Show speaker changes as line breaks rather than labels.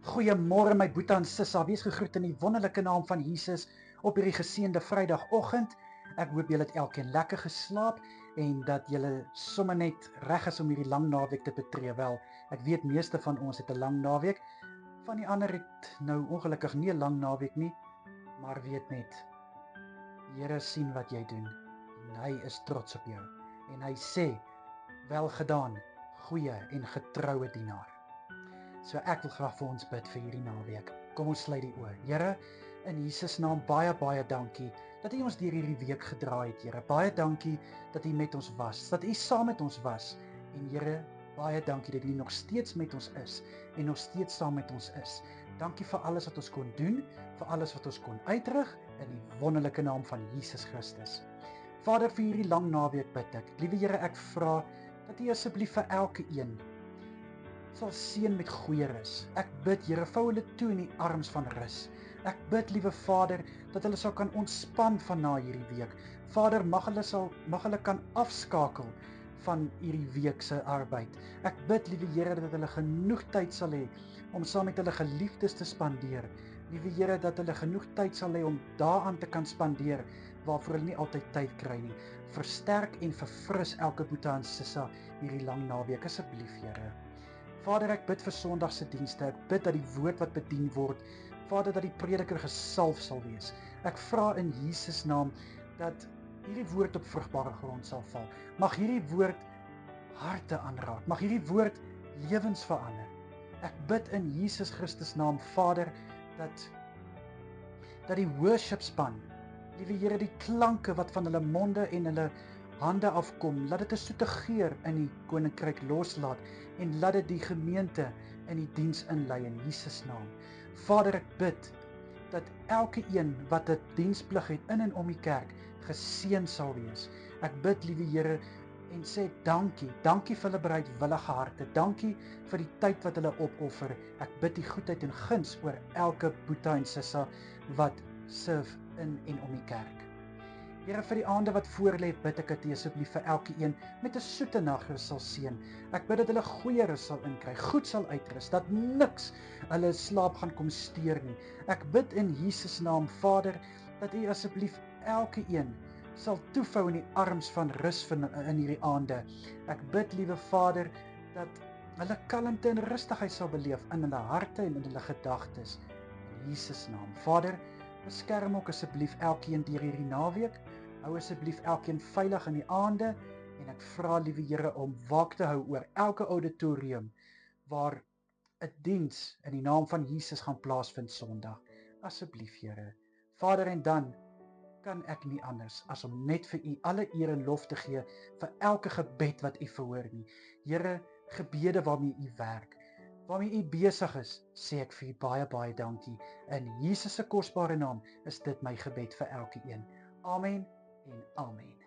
Goeiemôre my boetie en sissa, wees gegroet in die wonderlike naam van Jesus op hierdie geseënde Vrydagoggend. Ek hoop julle het elkeen lekker geslaap en dat julle sommer net reg is om hierdie lang naweek te betree. Wel, ek weet meeste van ons het 'n lang naweek. Van die ander het nou ongelukkig nie 'n lang naweek nie, maar weet net, die Here sien wat jy doen en hy is trots op jou. En hy sê, wel gedaan, goeie en getroue dienaar. So ek wil graag vir ons bid vir hierdie naweek. Kom ons sluit die oë. Here, in Jesus naam baie dankie dat U ons deur hierdie week gedra het, Here. Baie dankie dat U met ons was, dat U saam met ons was. En Here, baie dankie dat U nog steeds met ons is en nog steeds saam met ons is. Dankie vir alles wat ons kon doen, vir alles wat ons kon uitrig in die wonderlike naam van Jesus Christus. Vader, vir hierdie lang naweek bid ek. Liewe Here, ek vra dat U asseblief vir elke een sal seën met goeie rus. Ek bid, Here, vou hulle toe in die arms van rus. Ek bid, liewe Vader, dat hulle sal kan ontspan van na hierdie week. Vader, mag hulle kan afskakel van hierdie week se arbeid. Ek bid, liewe Here, dat hulle genoeg tyd sal hê om saam met hulle geliefdes te spandeer. Liewe Here, dat hulle genoeg tyd sal hê om daaraan te kan spandeer waarvoor hulle nie altyd tyd kry nie. Versterk en verfris elke boetie en sissa hierdie lang naweek asseblief, Here. Vader, ek bid vir Sondag se dienste. Ek bid dat die woord wat bedien word, Vader, dat die prediker gesalf sal wees. Ek vra in Jesus naam dat hierdie woord op vrugbare grond sal val. Mag hierdie woord harte aanraak. Mag hierdie woord lewens verander. Ek bid in Jesus Christus naam, Vader, dat die worship span, liewe Here, die klanke wat van hulle monde en hulle hande afkom, laat dit 'n soete geur in die koninkryk loslaat en laat dit die gemeente in die diens inlei in Jesus naam. Vader, ek bid dat elke een wat 'n diensplig het in en om die kerk geseën sal wees. Ek bid, liewe Here, en sê dankie vir hulle bereidwillige harte, dankie vir die tyd wat hulle opoffer. Ek bid die goedheid en guns oor elke boetie en sissa wat serve in en om die kerk. Here, vir die aande wat voor lê, bid ek dat U asseblief vir elke een met 'n soete nagrus sal seën. Ek bid dat hulle goeie rus sal inkry, goed sal uitrus, dat niks hulle slaap gaan kom steur nie. Ek bid in Jesus naam, Vader, dat U asseblief elke een sal toevou in die arms van rus in hierdie aande. Ek bid, liewe Vader, dat hulle kalmte en rustigheid sal beleef in hulle harte en in hulle gedagtes. In Jesus naam. Vader, beskerm ook asseblief elkeen deur hierdie naweek. Hou asseblief elkeen veilig in die aande en ek vra, liewe Here, om waak te hou oor elke auditorium waar 'n diens in die naam van Jesus gaan plaasvind Sondag. Asseblief, Here. Vader, en dan kan ek nie anders as om net vir U alle eer en lof te gee vir elke gebed wat U verhoor nie. Here, gebede waarmee U werk, waarmee U besig is, sê ek vir U baie dankie. In Jesus se kosbare naam is dit my gebed vir elke een. Amen en amen.